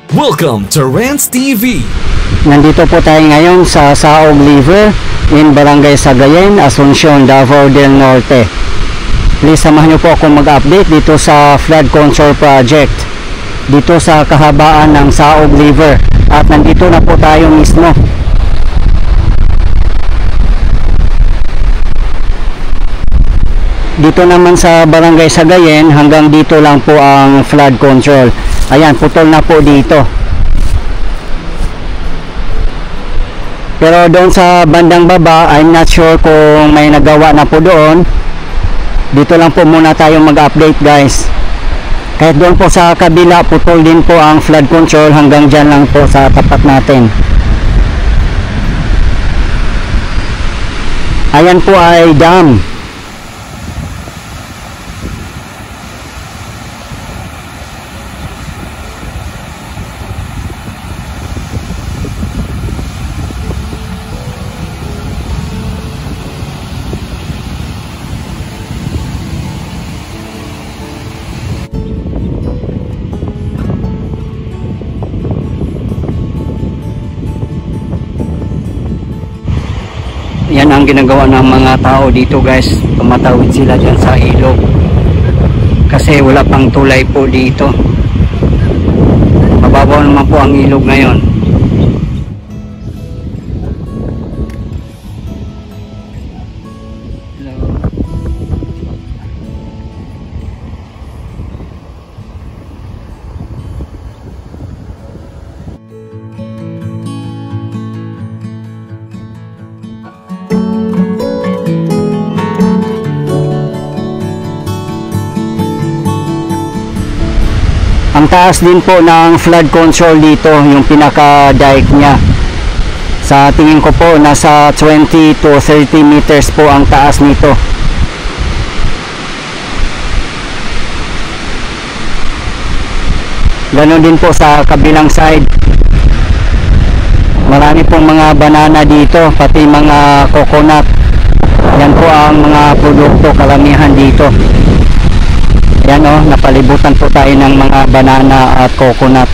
Welcome to Rants TV. Nandito po tayo ngayon sa Saog River in Barangay Sagayen, Asuncion, Davao del Norte. Please samahan niyo po ako mag-update dito sa flood control project dito sa kahabaan ng Saog River. At nandito na po tayo mismo. Dito naman sa Barangay Sagayen, hanggang dito lang po ang flood control. Ayan, putol na po dito. Pero doon sa bandang baba, I'm not sure kung may nagawa na po doon. Dito lang po muna tayo mag-update, guys. Kahit doon po sa kabila, putol din po ang flood control. Hanggang dyan lang po sa tapat natin. Ayan po ay dam. Yan ang ginagawa ng mga tao dito, guys. Tumatawid sila dyan sa ilog kasi wala pang tulay po dito. Mababaw naman po ang ilog ngayon. Ang taas din po ng flood control dito, yung pinaka-dike niya. Sa tingin ko po, nasa 20 to 30 meters po ang taas nito. Ganon din po sa kabilang side. Marami pong mga banana dito, pati mga coconut. Yan po ang mga produkto karamihan dito. Yan o, napalibutan po tayo ng mga banana at coconut.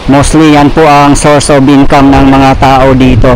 Mostly yan po ang source of income ng mga tao dito.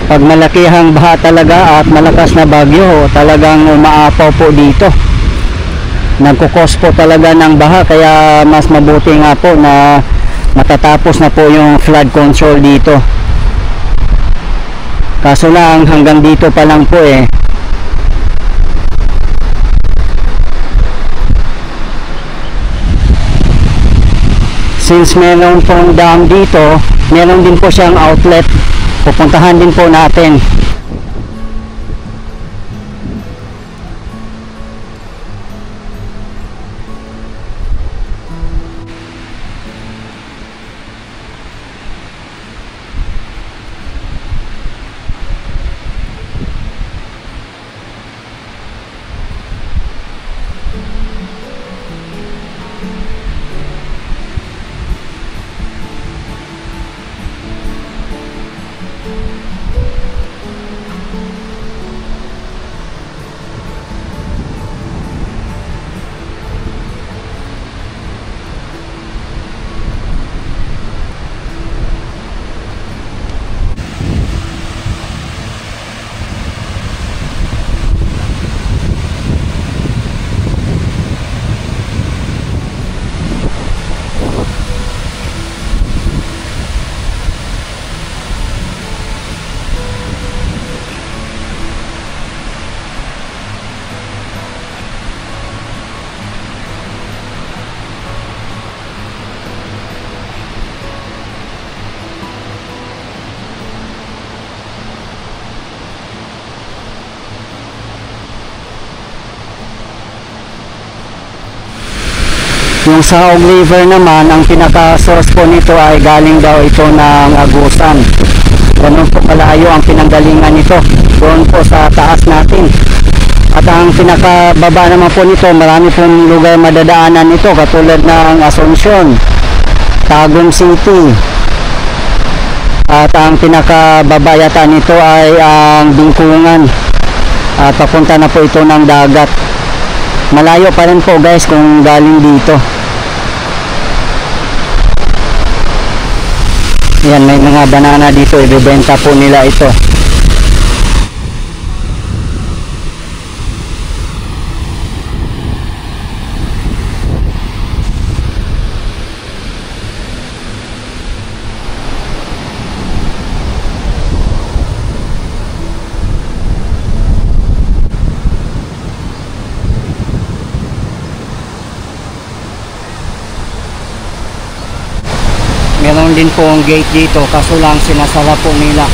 Pag malakihang baha talaga at malakas na bagyo, talagang umaapaw po dito. Nagkukos po talaga ng baha, kaya mas mabuti nga po na matatapos na po yung flood control dito. Kaso lang hanggang dito pa lang po eh. Since meron pong dam dito, meron din po siyang outlet. Pupuntahan din po natin. Yung Saog River naman, ang pinaka-source po nito ay galing daw ito ng Agusan. Ganun po kalayo ang pinanggalingan nito, doon po sa taas natin. At ang pinakababa naman po nito, marami pong lugar madadaanan nito, katulad ng Asuncion, Tagum City, At ang pinakababa yata nito ay ang Bingkungan. At papunta na po ito ng dagat. Malayo pa rin po guys kung galing dito. Yan, may mga banana dito, ibebenta po nila ito. Meron din po ang gate dito, kaso lang sinasara po nila.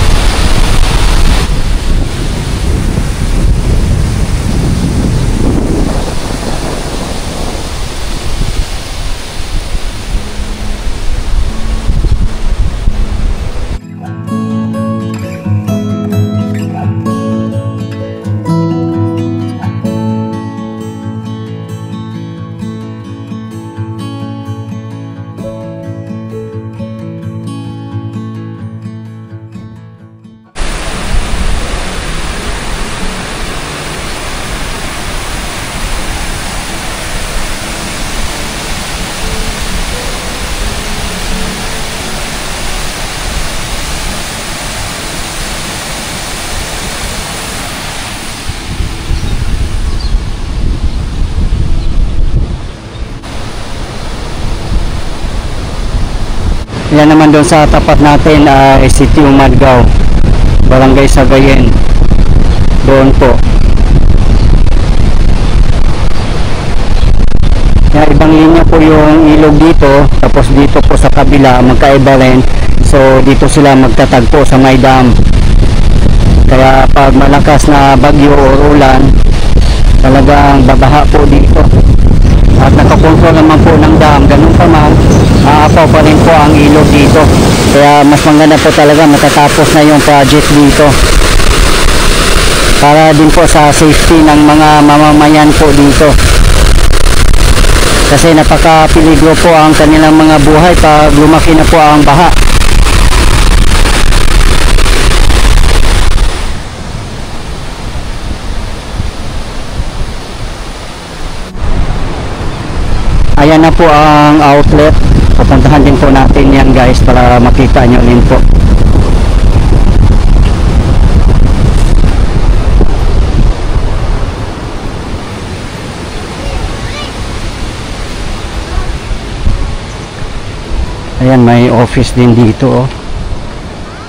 Yan naman doon sa tapat natin ay City Umadgaw, Barangay Sagayen. Doon po. Yan, ibang linya po yung ilog dito, tapos dito po sa kabila magkaiba rin. So dito sila magtatagpo sa may dam. Kaya pag malakas na bagyo o ulan, talagang babaha po dito. At nakakontrol naman po ng dam, ganun pa man, aapaw pa rin po ang ilog dito. Kaya mas maganda po talaga matatapos na yung project dito, para din po sa safety ng mga mamamayan po dito, kasi napakapiligro po ang kanilang mga buhay pag lumaki na po ang baha. Ayan na po ang outlet. Pupuntahan din po natin yan guys para makita nyo din po. Ayan, may office din dito, oh.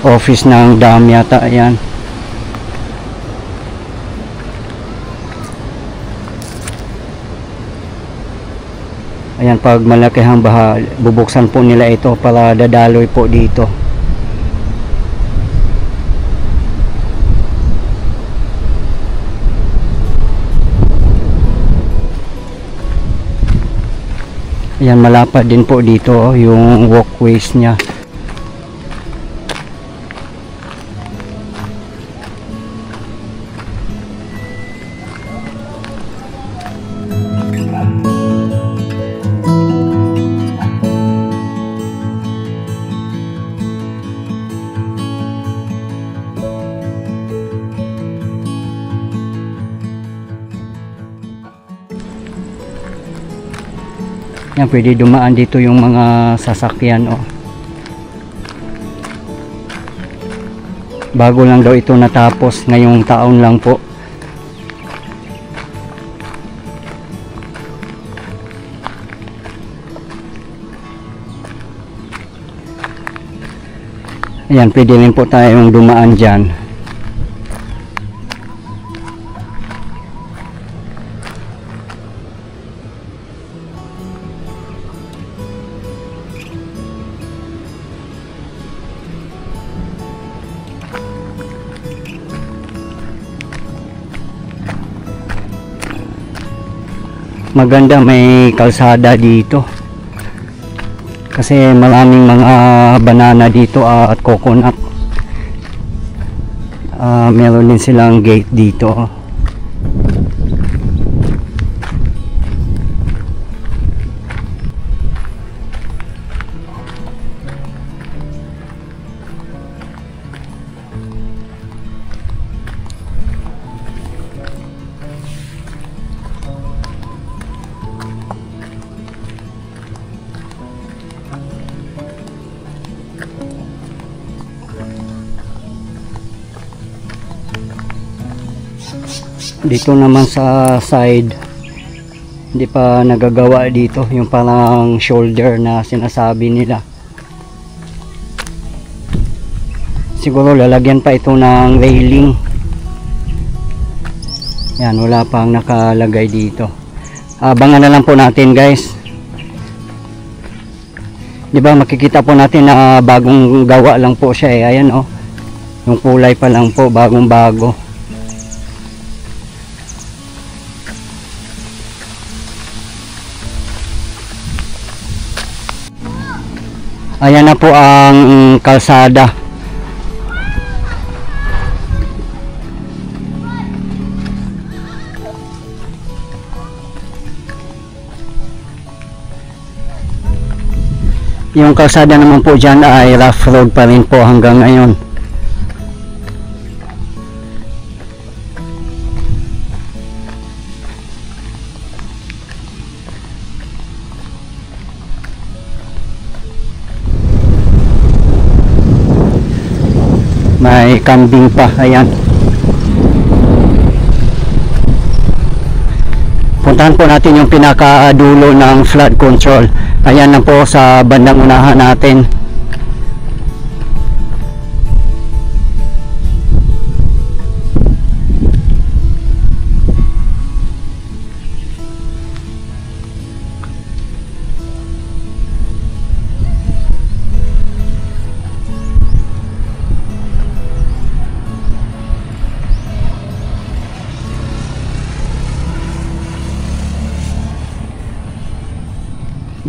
Office ng dam yata. Ayan. Ayan, pag malaki ang baha, bubuksan po nila ito para dadaloy po dito. Ayan, malapad din po dito yung walkways niya. Yan, pwede dumaan dito yung mga sasakyan, oh. Bago lang daw ito natapos, ngayong taon lang po. Ayan, pwede rin po tayong dumaan dyan. Maganda, may kalsada dito kasi maraming mga banana dito at coconut. Meron din silang gate dito. Dito naman sa side, hindi pa nagagawa dito yung parang shoulder na sinasabi nila. Siguro lalagyan pa ito ng railing. Yan, wala pang nakalagay dito. Abangan na lang po natin, guys. Di ba makikita po natin na bagong gawa lang po siya eh. Ayan oh. Yung kulay pa lang po, bagong bago. Ayan na po ang kalsada. Yung kalsada naman po dyan ay rough road pa rin po hanggang ngayon. May kambing pa, ayan. Puntahan po natin yung pinakadulo ng flood control. Ayan na po sa bandang unahan natin.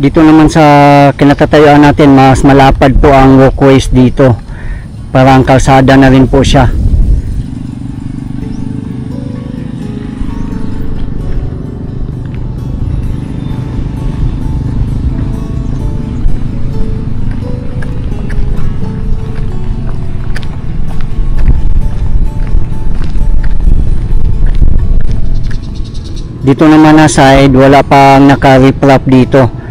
Dito naman sa kinatatayuan natin, mas malapad po ang walkways dito. Parang kalsada na rin po siya. Dito naman na side, wala pang naka-riprap dito.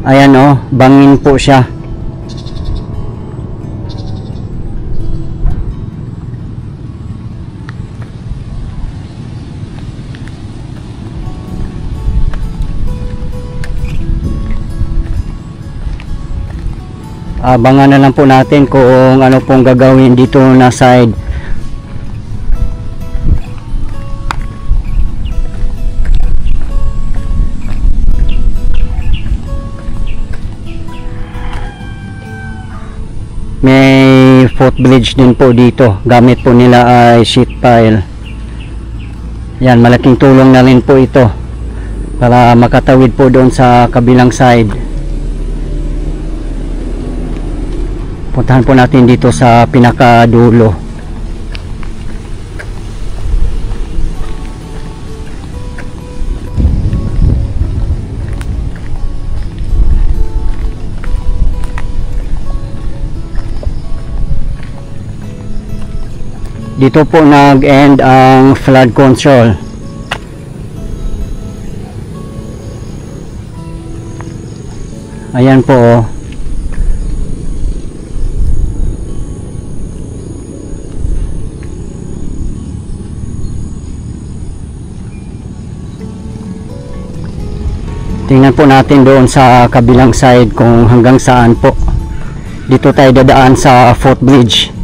Ayan oh, bangin po siya. Abangan na lang po natin kung ano pong gagawin dito na side. May footbridge din po dito. Gamit po nila ay sheet pile. Yan, malaking tulong na rin po ito para makatawid po doon sa kabilang side. Puntahan po natin dito sa pinakadulo. Dito po nag-end ang flood control. Ayan po oh. Tingnan po natin doon sa kabilang side kung hanggang saan po. Dito tayo dadaan sa footbridge.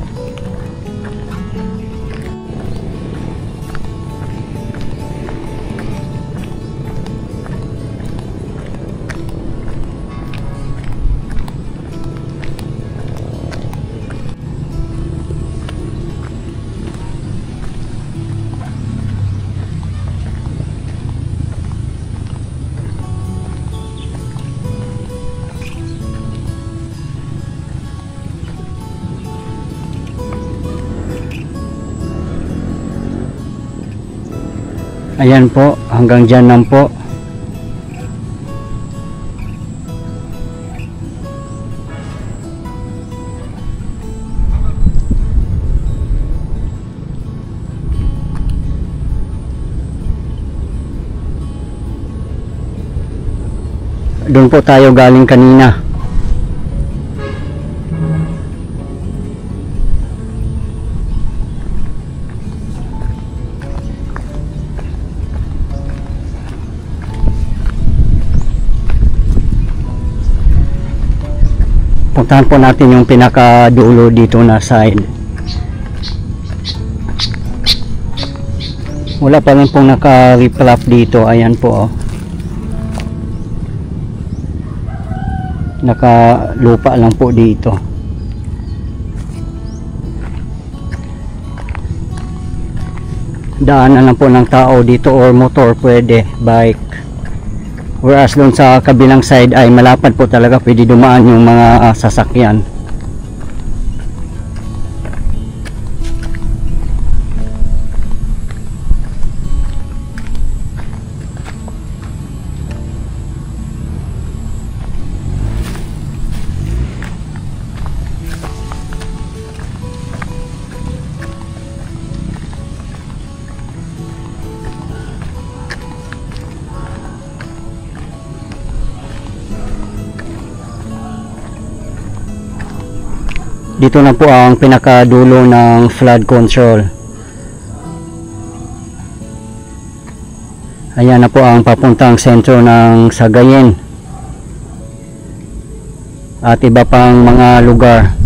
Ayan po, hanggang dyan lang po. Doon po tayo galing kanina. Puntahan po natin yung pinakadulo dito na side. Wala pa rin pong naka-riprap dito. Ayan po, oh. Naka-lupa lang po dito. Daanan lang po ng tao dito or motor, pwede, bike. Whereas doon sa kabilang side ay malapad po talaga, pwede dumaan yung mga sasakyan. Dito na po ang pinakadulo ng flood control. Ayan na po ang papuntang sentro ng Sagayen at iba pang mga lugar.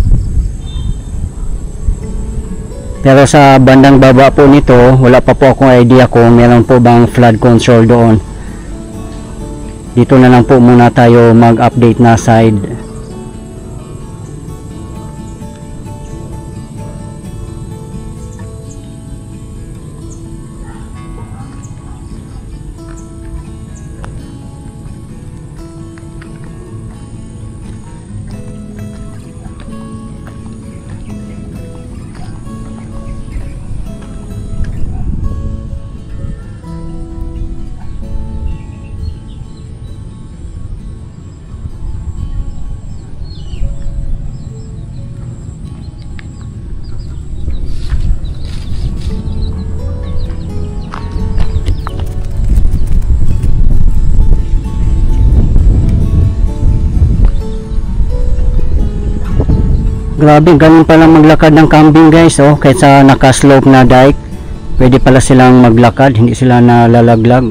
Pero sa bandang baba po nito, wala pa po akong idea kung meron po bang flood control doon. Dito na lang po muna tayo mag-update na side. Grabe, ganun pala maglakad ng kambing guys, oh, kahit sa naka-slope na dike, pwede pala silang maglakad, hindi sila nalalaglag.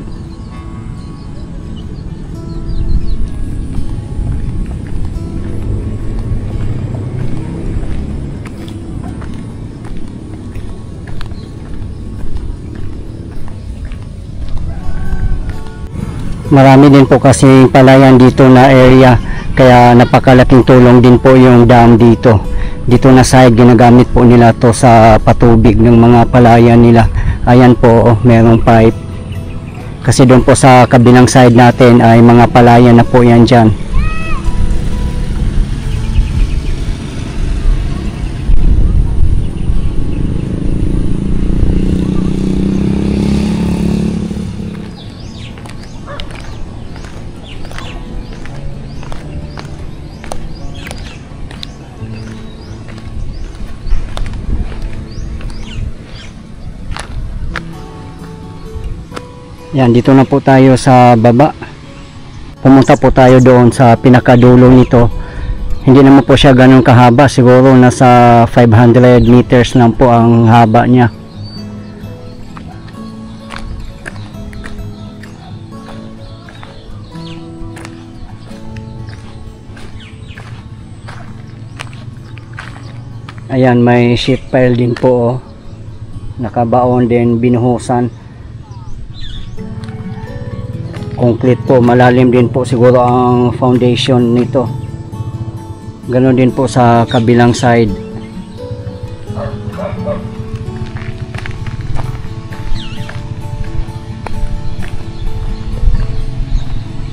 Marami din po kasi palayan dito na area, kaya napakalaking tulong din po yung dam dito. Dito na side, ginagamit po nila to sa patubig ng mga palayan nila. Ayan po, merong pipe. Kasi doon po sa kabilang side natin ay mga palayan na po yan dyan. Yan, dito na po tayo sa baba. Pumunta po tayo doon sa pinakadulo nito. Hindi naman po siya ganun kahaba. Siguro nasa 500 meters lang po ang haba niya. Ayan, may sheet pile din po, oh. Nakabaon din, binuhusan. Concrete po, malalim din po siguro ang foundation nito. Ganon din po sa kabilang side.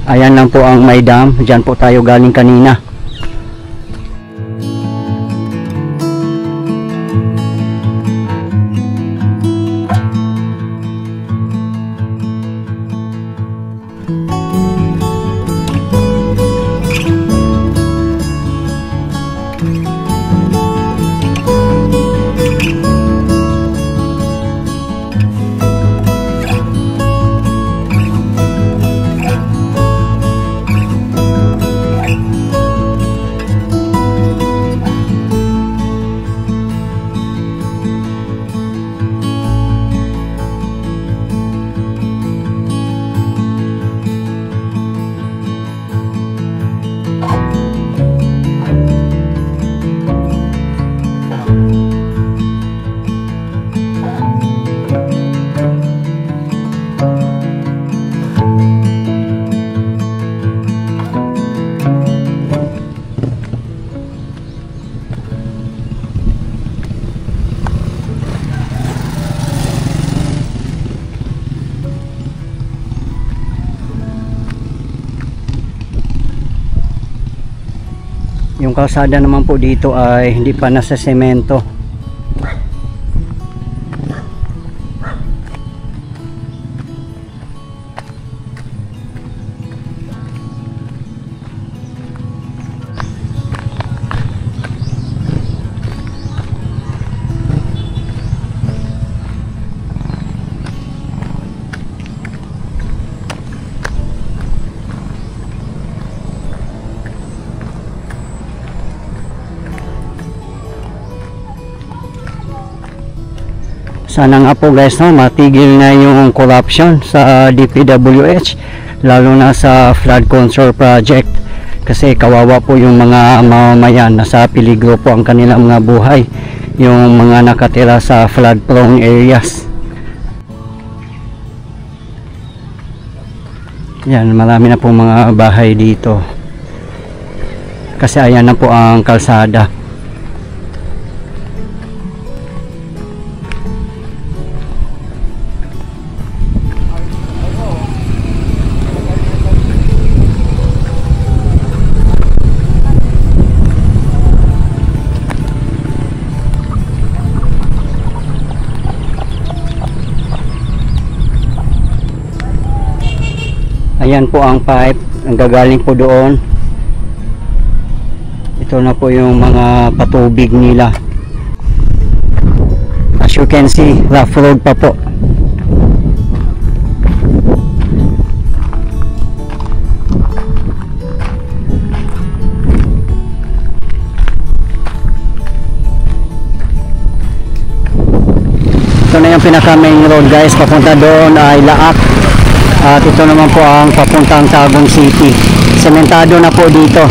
Ayan lang po ang may dam. Diyan po tayo galing kanina. kalsada naman po dito ay hindi pa nasa semento. Sana nga po guys, no, matigil na yung corruption sa DPWH, lalo na sa flood control project, kasi kawawa po yung mga mamamayan, nasa peligro po ang kanilang mga buhay, yung mga nakatira sa flood prone areas. Yan, marami na po mga bahay dito kasi ayan na po ang kalsada. Ayan po ang pipe, ang gagaling po doon. Ito na po yung mga patubig nila. As you can see, rough road pa po. Ito na yung pinaka main road guys, papunta doon ay Laak. At ito naman po ang papuntang Tagum City. Sementado na po dito.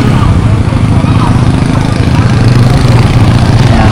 Ayan.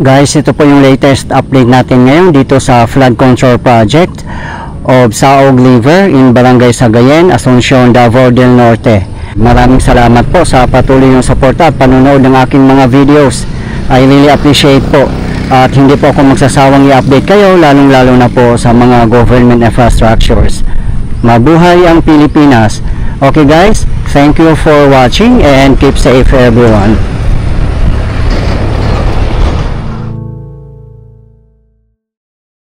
Guys, ito po yung latest update natin ngayon dito sa flood control project of Saog River in Barangay Sagayen, Asuncion, Davao del Norte. Maraming salamat po sa patuloy yung suporta at panonood ng aking mga videos. I really appreciate po, at hindi po ako magsasawang i-update kayo, lalong lalo na po sa mga government infrastructures. Mabuhay ang Pilipinas. Okay guys, thank you for watching and keep safe everyone.